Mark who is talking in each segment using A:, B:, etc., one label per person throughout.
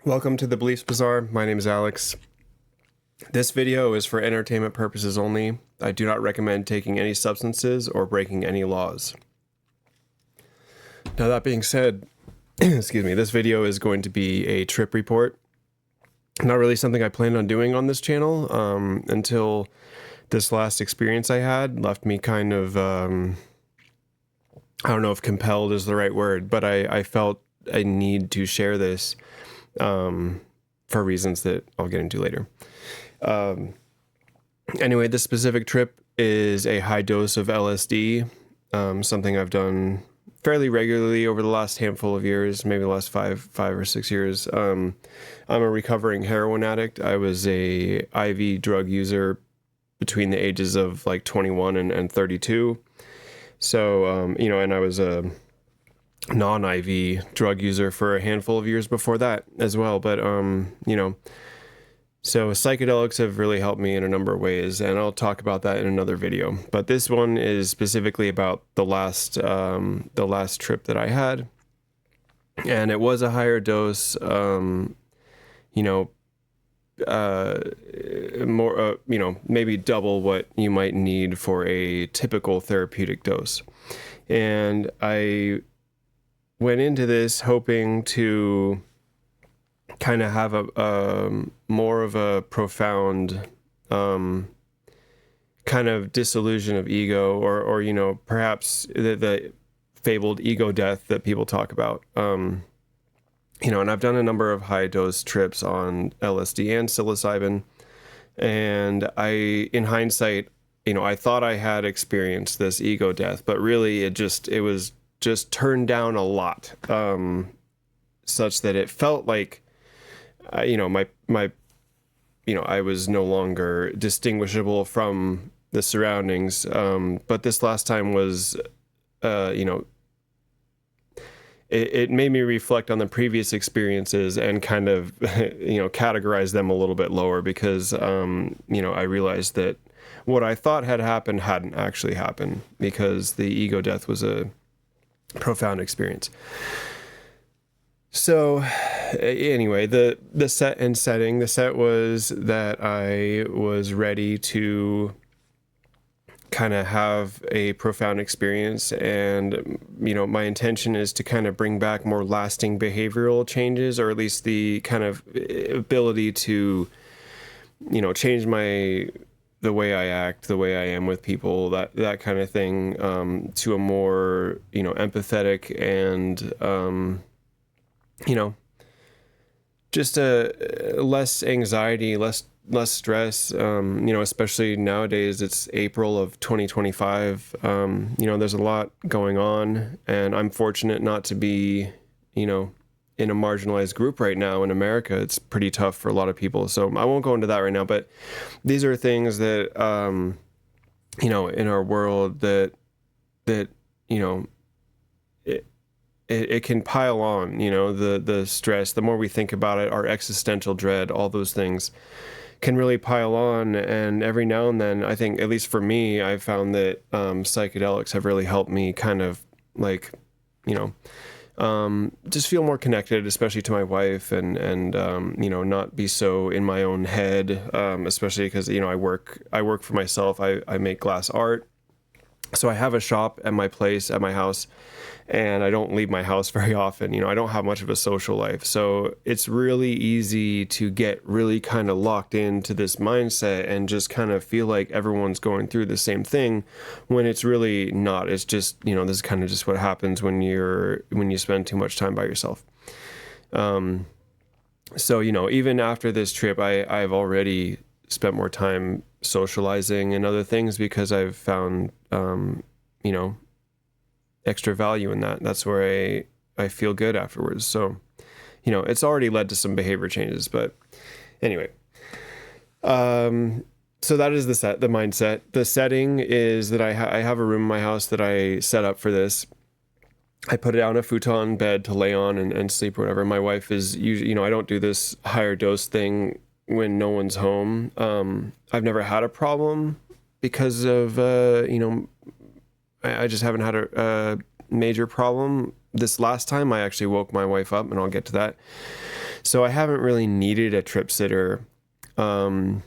A: Welcome to the Beliefs Bazaar. My name is Alex. This video is for entertainment purposes only. I do not recommend taking any substances or breaking any laws. Now that being said, excuse me, this video is going to be a trip report. Not really something I planned on doing on this channel until this last experience I had left me kind of, I don't know if compelled is the right word, but I felt a need to share this for reasons that I'll get into later. Anyway, this specific trip is a high dose of LSD, something I've done fairly regularly over the last handful of years, maybe the last five or 6 years. I'm a recovering heroin addict. I was a IV drug user between the ages of like 21 and 32. So, and I was a non-IV drug user for a handful of years before that as well. But, so psychedelics have really helped me in a number of ways, and I'll talk about that in another video. But this one is specifically about the last trip that I had, and it was a higher dose, maybe double what you might need for a typical therapeutic dose. And I went into this hoping to kind of have a more of a profound kind of disillusion of ego, or perhaps the fabled ego death that people talk about. And I've done a number of high dose trips on LSD and psilocybin, and in hindsight, I thought I had experienced this ego death, but really it was just turned down a lot, such that it felt like, I was no longer distinguishable from the surroundings. But this last time was, it made me reflect on the previous experiences and kind of, categorize them a little bit lower because, I realized that what I thought had happened hadn't actually happened, because the ego death was a profound experience. So anyway, the set and setting, the set was that I was ready to kind of have a profound experience, and my intention is to kind of bring back more lasting behavioral changes, or at least the kind of ability to change the way I act, the way I am with people, that kind of thing, to a more empathetic and just a less anxiety, less stress, especially nowadays. It's April of 2025. There's a lot going on, and I'm fortunate not to be, in a marginalized group right now in America. It's pretty tough for a lot of people. So I won't go into that right now, but these are things that, in our world that it can pile on, the stress. The more we think about it, our existential dread, all those things can really pile on. And every now and then, I think, at least for me, I've found that psychedelics have really helped me kind of like, just feel more connected, especially to my wife, and not be so in my own head, especially because, I work for myself. I make glass art. So I have a shop at my place, at my house, and I don't leave my house very often. I don't have much of a social life. So it's really easy to get really kind of locked into this mindset and just kind of feel like everyone's going through the same thing, when it's really not. It's just, this is kind of just what happens when you spend too much time by yourself. So, even after this trip, I've already spent more time socializing and other things, because I've found, extra value in that. That's where I feel good afterwards. So, it's already led to some behavior changes, but anyway, so that is the mindset. The setting is that I have a room in my house that I set up for this. I put it on a futon bed to lay on and sleep or whatever. My wife is usually, I don't do this higher dose thing when no one's home. I've never had a problem because of, I just haven't had a major problem. This last time I actually woke my wife up, and I'll get to that. So I haven't really needed a trip sitter. And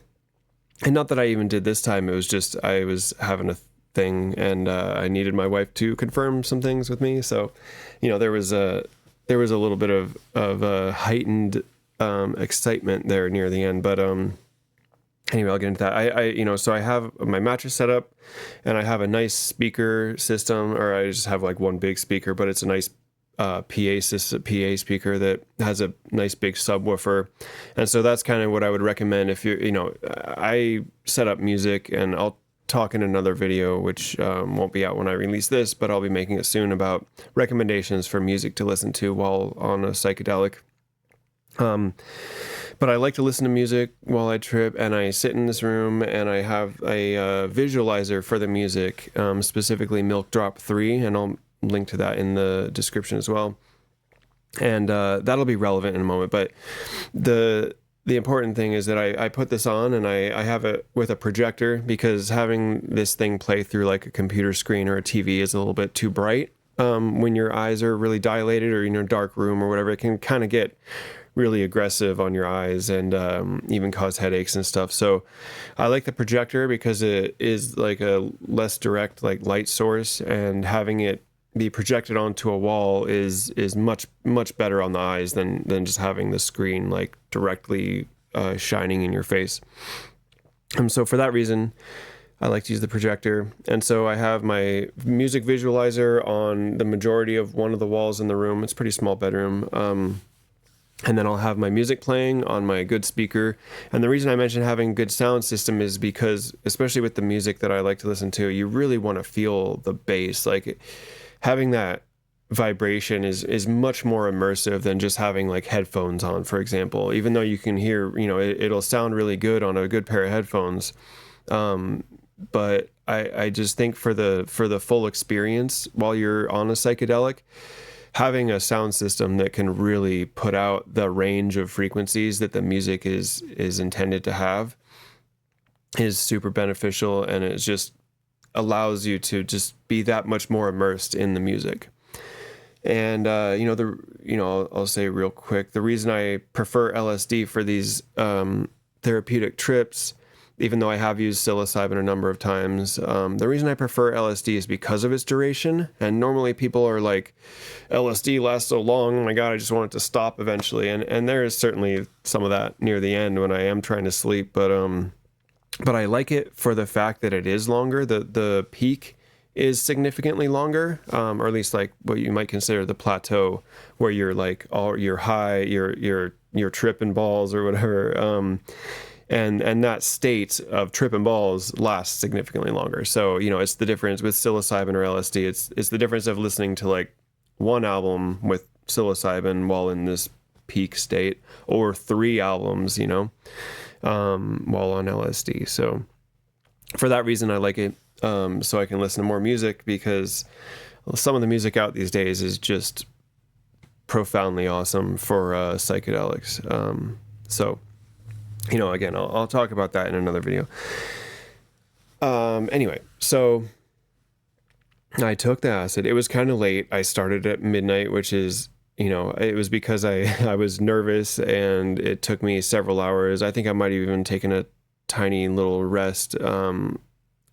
A: not that I even did this time. It was just I was having a thing, and I needed my wife to confirm some things with me. So, there was a little bit of heightened excitement there near the end. But anyway, I'll get into that. So I have my mattress set up, and I have a nice speaker system, or I just have like one big speaker, but it's a nice PA speaker that has a nice big subwoofer. And so that's kind of what I would recommend if I set up music, and I'll talk in another video, which won't be out when I release this, but I'll be making it soon, about recommendations for music to listen to while on a psychedelic. But I like to listen to music while I trip, and I sit in this room, and I have a visualizer for the music, specifically Milkdrop 3, and I'll link to that in the description as well. And that'll be relevant in a moment. But the important thing is that I put this on, and I have it with a projector, because having this thing play through like a computer screen or a TV is a little bit too bright. When your eyes are really dilated, or in a dark room or whatever, it can kind of get really aggressive on your eyes, and even cause headaches and stuff. So I like the projector because it is like a less direct like light source, and having it be projected onto a wall is much better on the eyes than just having the screen like directly shining in your face. So for that reason, I like to use the projector. And so I have my music visualizer on the majority of one of the walls in the room. It's a pretty small bedroom. And then I'll have my music playing on my good speaker. And the reason I mentioned having a good sound system is because, especially with the music that I like to listen to, you really want to feel the bass. Like, having that vibration is much more immersive than just having like headphones on, for example. Even though you can hear, it'll sound really good on a good pair of headphones. But I just think for the full experience while you're on a psychedelic, having a sound system that can really put out the range of frequencies that the music is intended to have is super beneficial, and it just allows you to just be that much more immersed in the music. And I'll say real quick, the reason I prefer LSD for these therapeutic trips, even though I have used psilocybin a number of times, the reason I prefer LSD is because of its duration. And normally people are like, LSD lasts so long, oh my God, I just want it to stop eventually. And there is certainly some of that near the end when I am trying to sleep, but I like it for the fact that it is longer. The peak is significantly longer, or at least like what you might consider the plateau, where you're like you're high, you're tripping balls or whatever. And that state of tripping balls lasts significantly longer. So, it's the difference with psilocybin or LSD. It's the difference of listening to like one album with psilocybin while in this peak state, or 3 albums, while on LSD. So for that reason, I like it. So I can listen to more music, because some of the music out these days is just profoundly awesome for psychedelics. So, again, I'll talk about that in another video. Anyway, so I took the acid. It was kind of late. I started at midnight, which is, it was because I was nervous, and it took me several hours. I think I might have even taken a tiny little rest,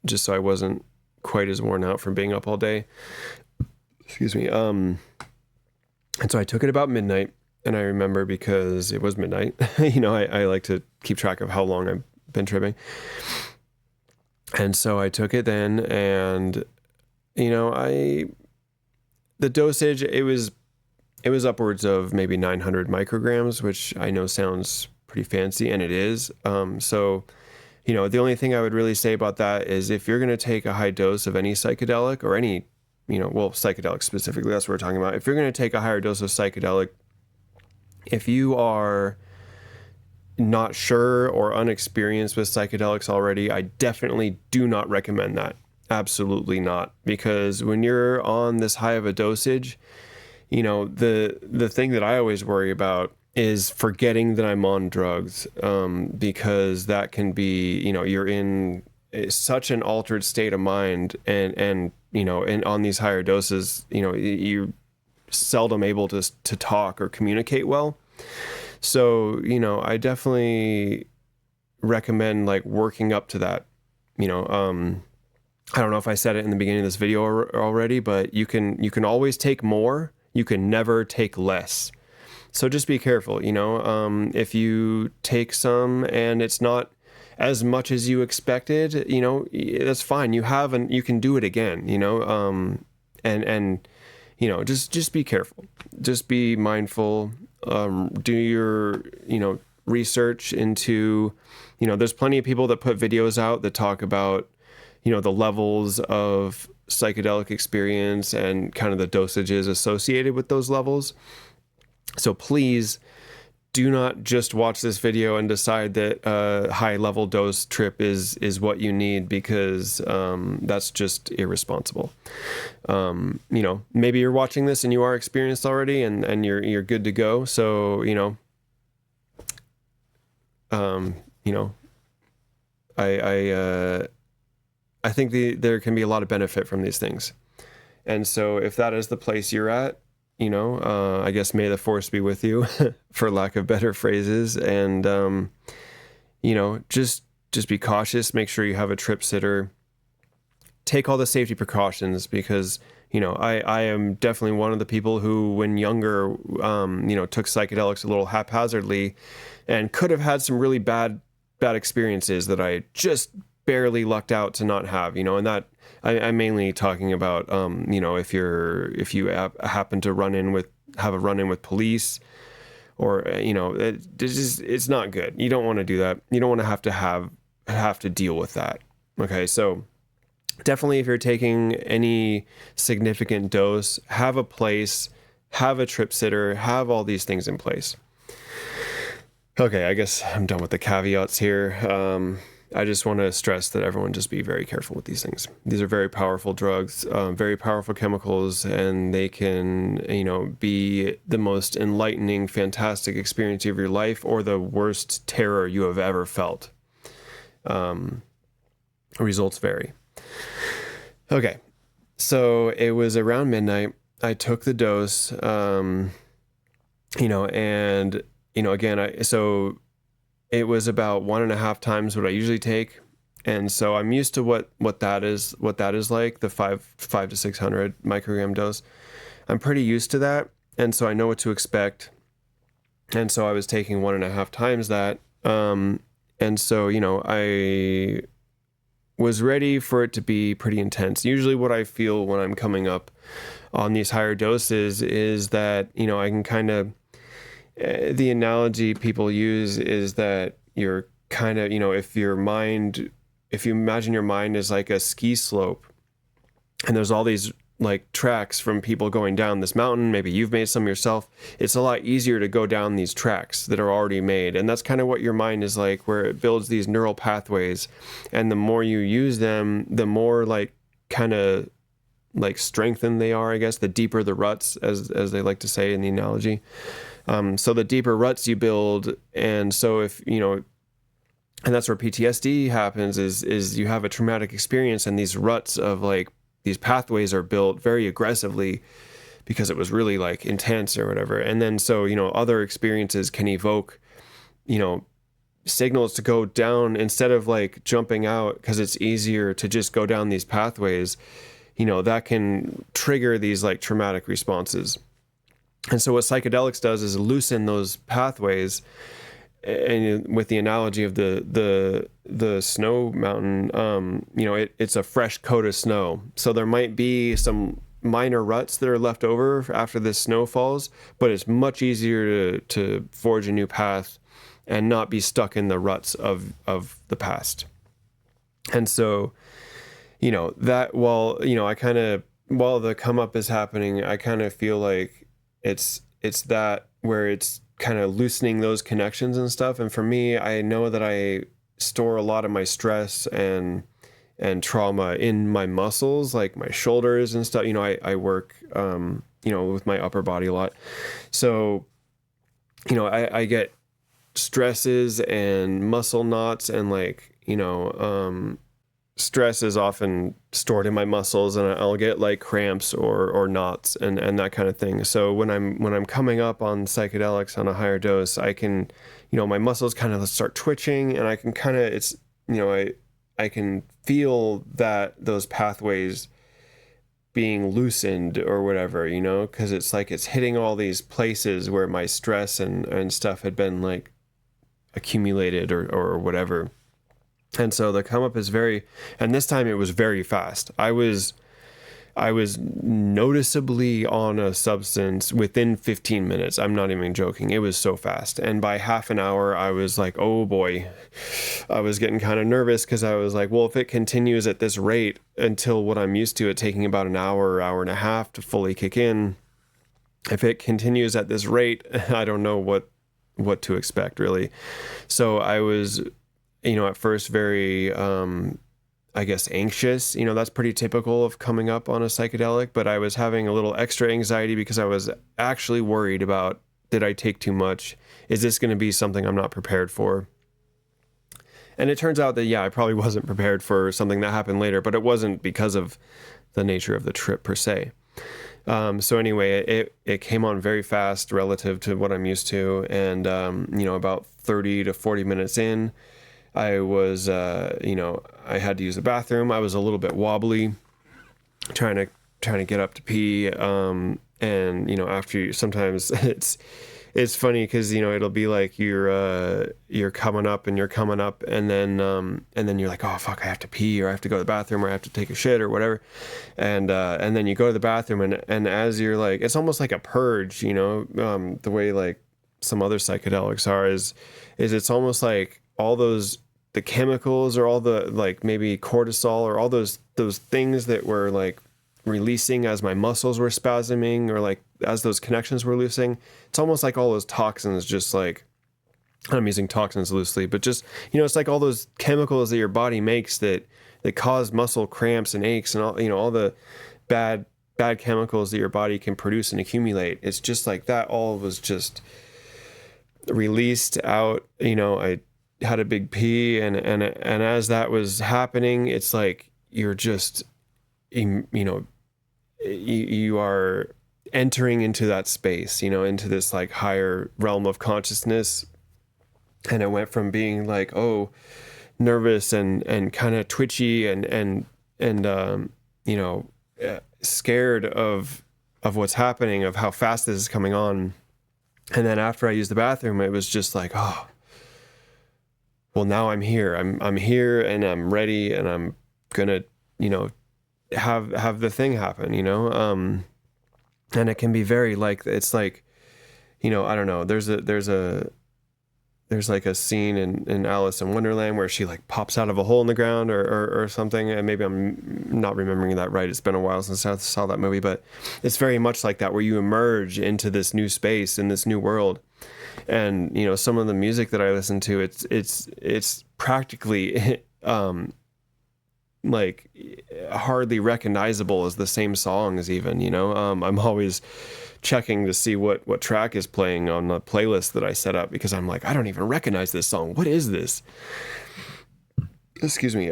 A: just so I wasn't quite as worn out from being up all day. Excuse me. And so I took it about midnight, and I remember because it was midnight. I like to keep track of how long I've been tripping. And so I took it then, and the dosage, it was upwards of maybe 900 micrograms, which I know sounds pretty fancy, and it is. So the only thing I would really say about that is, if you're going to take a high dose of any psychedelic, or any, psychedelic specifically, that's what we're talking about. If you're going to take a higher dose of psychedelic, if you are not sure or unexperienced with psychedelics already, I definitely do not recommend that. Absolutely not. Because when you're on this high of a dosage, the thing that I always worry about is forgetting that I'm on drugs, because that can be, you're in such an altered state of mind, and on these higher doses, you're seldom able to talk or communicate well. So, I definitely recommend like working up to that. I don't know if I said it in the beginning of this video already, but you can always take more. You can never take less. So just be careful, if you take some and it's not as much as you expected, that's fine. You can do it again, and just be careful. Just be mindful. Do your, research into, there's plenty of people that put videos out that talk about, the levels of psychedelic experience and kind of the dosages associated with those levels. So please do not just watch this video and decide that a high level dose trip is what you need, because that's just irresponsible. Maybe you're watching this and you are experienced already and you're good to go. So, I think there can be a lot of benefit from these things. And so if that is the place you're at, I guess may the force be with you, for lack of better phrases. And, just be cautious. Make sure you have a trip sitter. Take all the safety precautions, because, I am definitely one of the people who, when younger, took psychedelics a little haphazardly and could have had some really bad experiences that I just barely lucked out to not have, and that I'm mainly talking about, if you happen to have a run in with police, or, it's not good. You don't want to do that. You don't want to have to deal with that. Okay. So definitely, if you're taking any significant dose, have a place, have a trip sitter, have all these things in place. Okay, I guess I'm done with the caveats here. I just want to stress that everyone just be very careful with these things. These are very powerful drugs, very powerful chemicals, and they can, be the most enlightening, fantastic experience of your life, or the worst terror you have ever felt. Results vary. Okay, so it was around midnight. I took the dose, and, again, so it was about 1.5 times what I usually take. And so I'm used to what that is like, the 500 to 600 microgram dose. I'm pretty used to that. And so I know what to expect. And so I was taking 1.5 times that. And so, I was ready for it to be pretty intense. Usually what I feel when I'm coming up on these higher doses is that, I can kind of, the analogy people use is that you're kind of, if you imagine your mind is like a ski slope, and there's all these like tracks from people going down this mountain, maybe you've made some yourself. It's a lot easier to go down these tracks that are already made. And that's kind of what your mind is like, where it builds these neural pathways. And the more you use them, the more like kind of like strengthened they are, I guess, the deeper the ruts, as they like to say in the analogy. So the deeper ruts you build, and so if, and that's where PTSD happens, is you have a traumatic experience, and these ruts of like, these pathways are built very aggressively because it was really like intense or whatever. And then, so, other experiences can evoke, signals to go down instead of like jumping out, because it's easier to just go down these pathways, that can trigger these like traumatic responses. And so what psychedelics does is loosen those pathways. And with the analogy of the snow mountain, it's a fresh coat of snow. So there might be some minor ruts that are left over after this snow falls, but it's much easier to forge a new path and not be stuck in the ruts of the past. And so, that while the come up is happening, I kind of feel like it's that where it's kind of loosening those connections and stuff. And for me, I know that I store a lot of my stress and trauma in my muscles, like my shoulders and stuff. I work, with my upper body a lot. So, I get stresses and muscle knots and like, stress is often stored in my muscles, and I'll get like cramps or knots and that kind of thing. So when I'm coming up on psychedelics on a higher dose, I can, my muscles kind of start twitching, and I can kind of, it's, I can feel that those pathways being loosened or whatever, because it's like it's hitting all these places where my stress and stuff had been like accumulated or whatever. And so the come up is and this time it was very fast. I was noticeably on a substance within 15 minutes. I'm not even joking. It was so fast. And by half an hour, I was like, oh boy, I was getting kind of nervous, because I was like, well, if it continues at this rate until what I'm used to, it taking about an hour and a half to fully kick in, if it continues at this rate, I don't know what to expect, really. So I was, at first very, I guess, anxious. That's pretty typical of coming up on a psychedelic, but I was having a little extra anxiety because I was actually worried about, did I take too much? Is this going to be something I'm not prepared for? And it turns out that, yeah, I probably wasn't prepared for something that happened later, but it wasn't because of the nature of the trip per se. So anyway, it came on very fast relative to what I'm used to. And, about 30 to 40 minutes in, I was, I had to use the bathroom. I was a little bit wobbly, trying to get up to pee. And, after sometimes it's funny because, it'll be like you're coming up and then you're like, oh fuck, I have to pee, or I have to go to the bathroom, or I have to take a shit or whatever. And then you go to the bathroom, and as you're like, it's almost like a purge, the way like some other psychedelics are is it's almost like all the chemicals, or all the like maybe cortisol, or all those things that were like releasing as my muscles were spasming, or like as those connections were loosening. It's almost like all those toxins, just like, I'm using toxins loosely, but just, it's like all those chemicals that your body makes that cause muscle cramps and aches, and all, all the bad chemicals that your body can produce and accumulate. It's just like that all was just released out. I had a big pee, and as that was happening, it's like you're just, you are entering into that space, into this like higher realm of consciousness. And it went from being like, oh, nervous and kind of twitchy and scared of what's happening, of how fast this is coming on. And then after I used the bathroom, it was just like, oh, well, now I'm here. I'm here, and I'm ready, and I'm gonna, have the thing happen, and it can be very like, it's like, I don't know. There's like a scene in Alice in Wonderland where she like pops out of a hole in the ground or something, and maybe I'm not remembering that right. It's been a while since I saw that movie, but it's very much like that, where you emerge into this new space, in this new world. And some of the music that I listen to, it's practically like hardly recognizable as the same songs even. I'm always checking to see what track is playing on the playlist that I set up, because I'm like, I don't even recognize this song. What is this? Excuse me.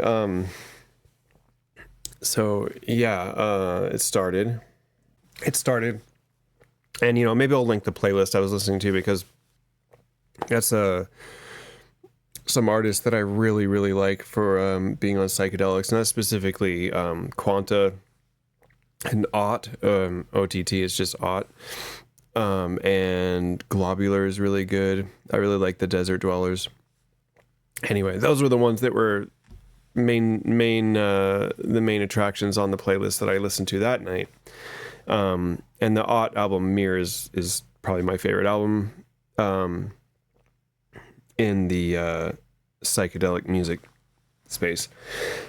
A: So yeah, it started, and maybe I'll link the playlist I was listening to, because that's some artists that I really, really like for being on psychedelics, and that's specifically Quanta and Ott. OTT is just Ott. And Globular is really good. I really like the Desert Dwellers. Anyway, those were the ones that were the main attractions on the playlist that I listened to that night. And the Ott album, Mirror, is probably my favorite album in the psychedelic music space.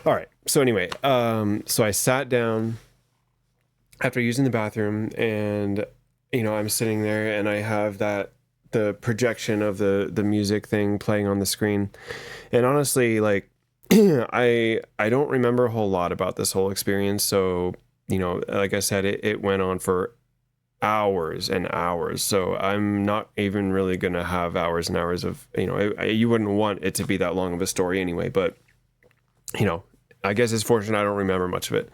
A: All right. So anyway, so I sat down after using the bathroom, and I'm sitting there, and I have the projection of the music thing playing on the screen. And honestly, like, I don't remember a whole lot about this whole experience. So, like I said, it went on for hours and hours. So I'm not even really going to have hours and hours of, you wouldn't want it to be that long of a story anyway, but, I guess it's fortunate I don't remember much of it.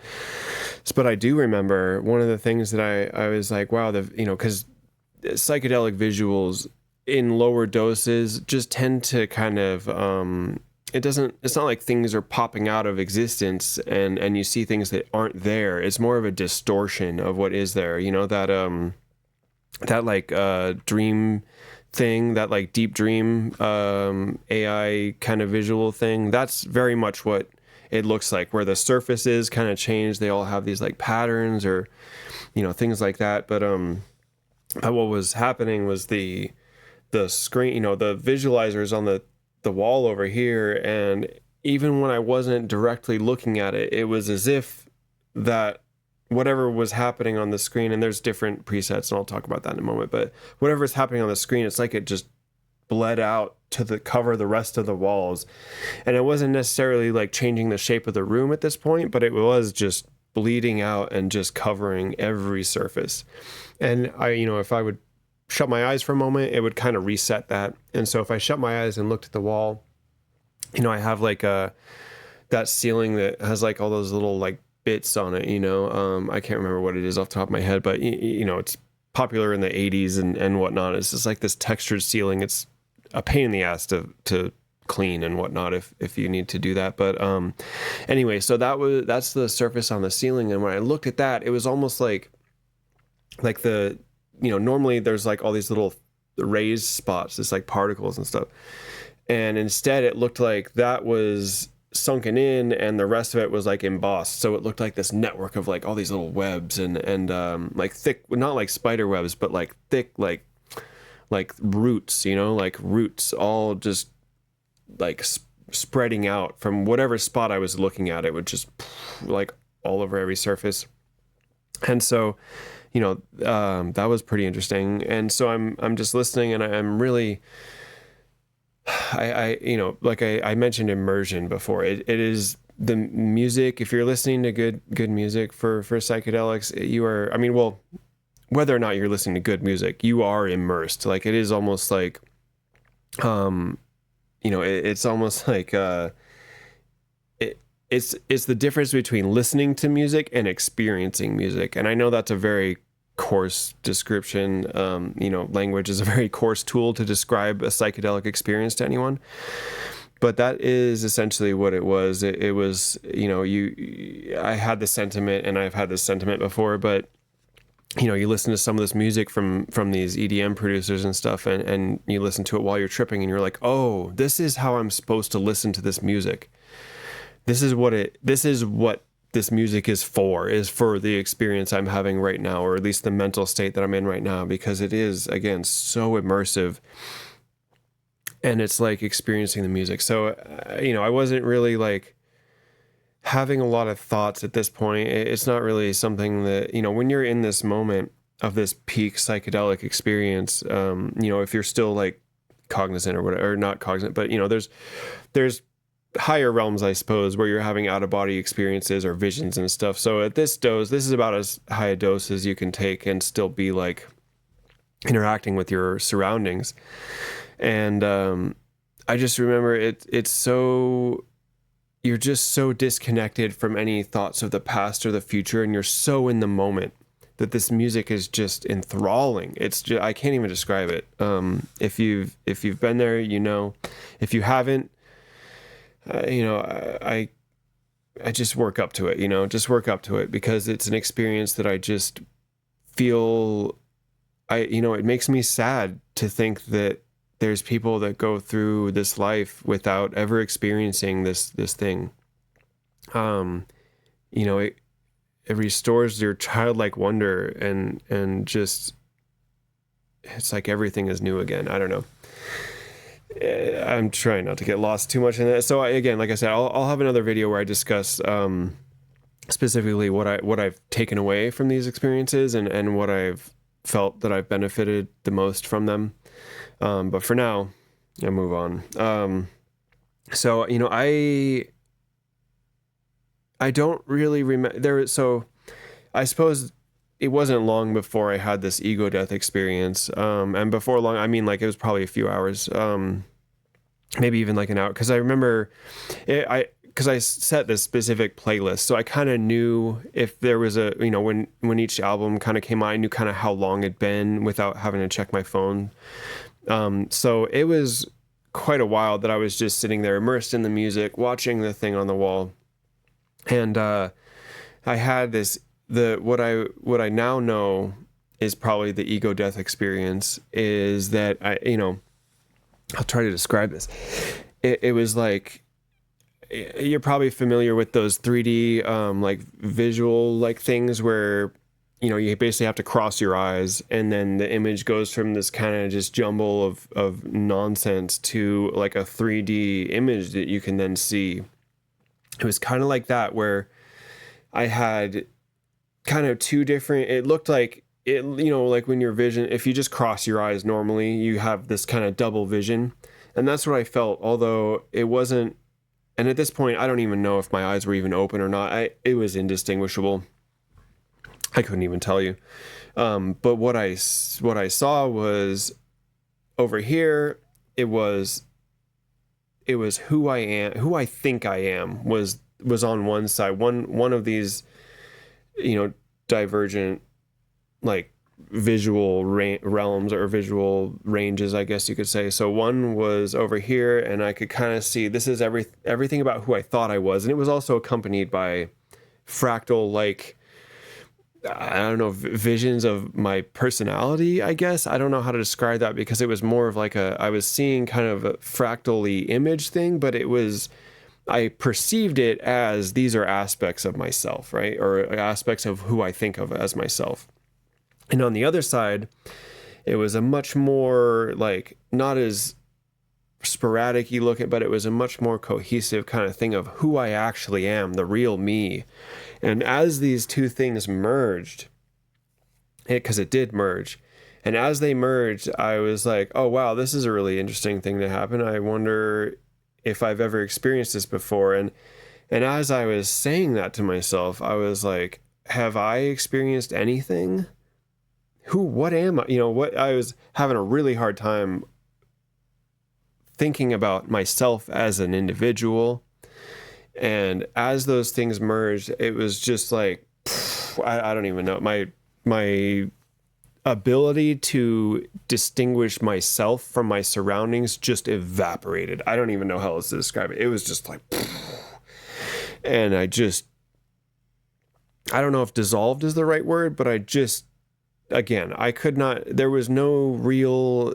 A: But I do remember one of the things that I was like, wow, because psychedelic visuals in lower doses just tend to kind of, it's not like things are popping out of existence and you see things that aren't there. It's more of a distortion of what is there, that like dream thing, that like deep dream AI kind of visual thing. That's very much what it looks like, where the surfaces kind of change. They all have these like patterns or things like that. But what was happening was the screen, the visualizers on the wall over here, and even when I wasn't directly looking at it, it was as if that whatever was happening on the screen, and there's different presets, and I'll talk about that in a moment, but whatever's happening on the screen, it's like it just bled out to cover the rest of the walls. And it wasn't necessarily like changing the shape of the room at this point, but it was just bleeding out and just covering every surface. And if I would shut my eyes for a moment, it would kind of reset that. And so if I shut my eyes and looked at the wall, I have like that ceiling that has like all those little like bits on it, I can't remember what it is off the top of my head, but it's popular in the 80s and whatnot. It's just like this textured ceiling. It's a pain in the ass to clean and whatnot if you need to do that. But anyway, so that's the surface on the ceiling. And when I looked at that, it was almost like the, normally there's like all these little raised spots, just like particles and stuff. And instead it looked like that was sunken in and the rest of it was like embossed. So it looked like this network of like all these little webs and like thick, not like spider webs, but like thick, like roots, like roots all just like spreading out from whatever spot I was looking at. It would just like all over every surface. And so, that was pretty interesting. And so I'm just listening, and I'm really, like I mentioned immersion before. It is the music. If you're listening to good music for psychedelics, you are, whether or not you're listening to good music, you are immersed. Like it is almost like, it's almost like, it's the difference between listening to music and experiencing music. And I know that's a very coarse description. Language is a very coarse tool to describe a psychedelic experience to anyone. But that is essentially what it was. It was, I had the sentiment, and I've had this sentiment before, but you listen to some of this music from these EDM producers and stuff, and you listen to it while you're tripping, and you're like, oh, this is how I'm supposed to listen to this music. This is what this music is for the experience I'm having right now, or at least the mental state that I'm in right now, because it is, again, so immersive, and it's like experiencing the music. So, I wasn't really like having a lot of thoughts at this point. It's not really something that, when you're in this moment of this peak psychedelic experience, if you're still like cognizant or whatever, or not cognizant, but there's higher realms, I suppose, where you're having out of body experiences or visions and stuff. So at this dose, this is about as high a dose as you can take and still be like interacting with your surroundings. And I just remember it's so, you're just so disconnected from any thoughts of the past or the future, and you're so in the moment that this music is just enthralling. It's just, I can't even describe it. If you've been there, if you haven't, I just work up to it, because it's an experience that I just feel, it makes me sad to think that there's people that go through this life without ever experiencing this thing. It restores your childlike wonder, and just, it's like everything is new again. I don't know. I'm trying not to get lost too much in that. So again, like I said, I'll have another video where I discuss specifically what I've taken away from these experiences and what I've felt that I've benefited the most from them. But for now, I'll move on. So I don't really remember there. So I suppose it wasn't long before I had this ego death experience. And before long, I mean, like, it was probably a few hours, maybe even like an hour. Cause I remember because I set this specific playlist, so I kind of knew if there was a, when each album kind of came out, I knew kind of how long it'd been without having to check my phone. So it was quite a while that I was just sitting there immersed in the music, watching the thing on the wall. And I had what I now know is probably the ego death experience, is that I'll try to describe this. It was like, you're probably familiar with those 3D like visual like things where you basically have to cross your eyes, and then the image goes from this kind of just jumble of nonsense to like a 3D image that you can then see. It was kind of like that, where I had kind of two different, it looked like it, like when your vision, if you just cross your eyes normally, you have this kind of double vision. And that's what I felt, although it wasn't, and at this point, I don't even know if my eyes were even open or not. It was indistinguishable. I couldn't even tell you. But what I saw was over here, it was who I am, who I think I am was on one side, one of these, divergent, like visual realms or visual ranges, I guess you could say. So one was over here, and I could kind of see this is everything about who I thought I was, and it was also accompanied by fractal, like, I don't know, visions of my personality, I guess. I don't know how to describe that, because it was more of like I was seeing kind of a fractally image thing, but I perceived it as these are aspects of myself, right? Or aspects of who I think of as myself. And on the other side, it was a much more, like, not as sporadic-y looking, but it was a much more cohesive kind of thing of who I actually am, the real me. And as these two things merged, because it did merge, and as they merged, I was like, oh, wow, this is a really interesting thing to happen. I wonder if I've ever experienced this before. And as I was saying that to myself, I was like, have I experienced anything? What am I? I was having a really hard time thinking about myself as an individual. And as those things merged, it was just like, I don't even know. My ability to distinguish myself from my surroundings just evaporated. I don't even know how else to describe it. It was just like, and I don't know if dissolved is the right word, but again, I could not, there was no real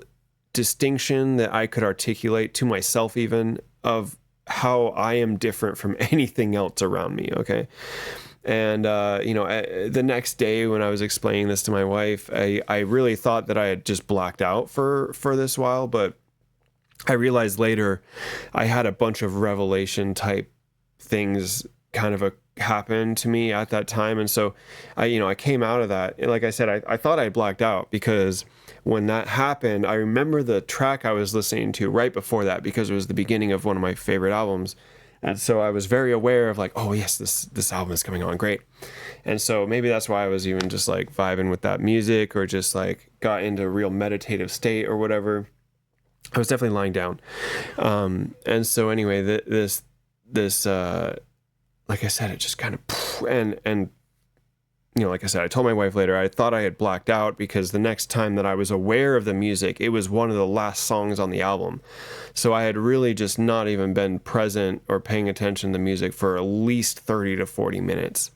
A: distinction that I could articulate to myself even of how I am different from anything else around me, okay? And, the next day when I was explaining this to my wife, I really thought that I had just blacked out for this while, but I realized later I had a bunch of revelation type things kind of happened to me at that time. And so I came out of that. And like I said, I thought I blacked out, because when that happened, I remember the track I was listening to right before that, because it was the beginning of one of my favorite albums. And so I was very aware of like, oh yes, this album is coming on, great. And so maybe that's why I was even just like vibing with that music, or just like got into a real meditative state or whatever. I was definitely lying down. And so anyway, this like I said, it just kind of, and like I said, I told my wife later, I thought I had blacked out, because the next time that I was aware of the music, it was one of the last songs on the album. So I had really just not even been present or paying attention to the music for at least 30 to 40 minutes.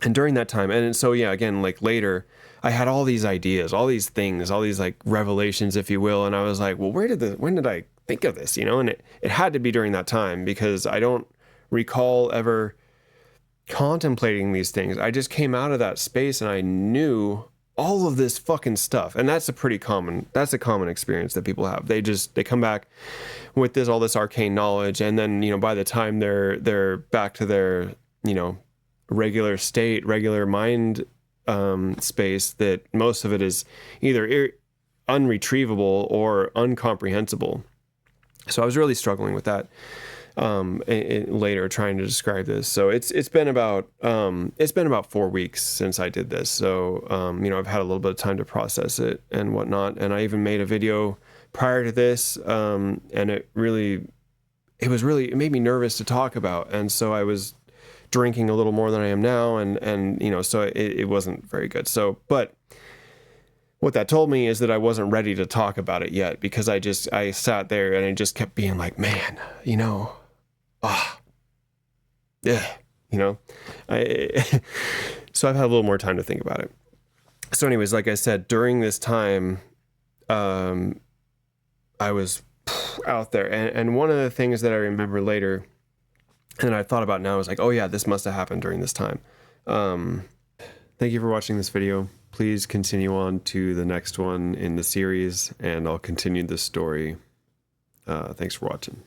A: And during that time, and so yeah, again, like later, I had all these ideas, all these things, all these like revelations, if you will. And I was like, well, when did I think of this, And it had to be during that time, because I don't recall ever contemplating these things. I just came out of that space and I knew all of this fucking stuff. And that's a common experience that people have. They come back with all this arcane knowledge, and then, by the time they're back to their, regular state, regular mind space, that most of it is either unretrievable or incomprehensible. So I was really struggling with that later, trying to describe this. So it's been about 4 weeks since I did this. So I've had a little bit of time to process it and whatnot. And I even made a video prior to this, and it really it made me nervous to talk about. And so I was drinking a little more than I am now. And, you know, so it wasn't very good. So, but what that told me is that I wasn't ready to talk about it yet, because I sat there and I just kept being like, man, you know, yeah, you know, so I've had a little more time to think about it. So anyways, like I said, during this time, I was out there. And one of the things that I remember later and I thought about now is like, oh yeah, this must have happened during this time. Thank you for watching this video. Please continue on to the next one in the series, and I'll continue this story. Thanks for watching.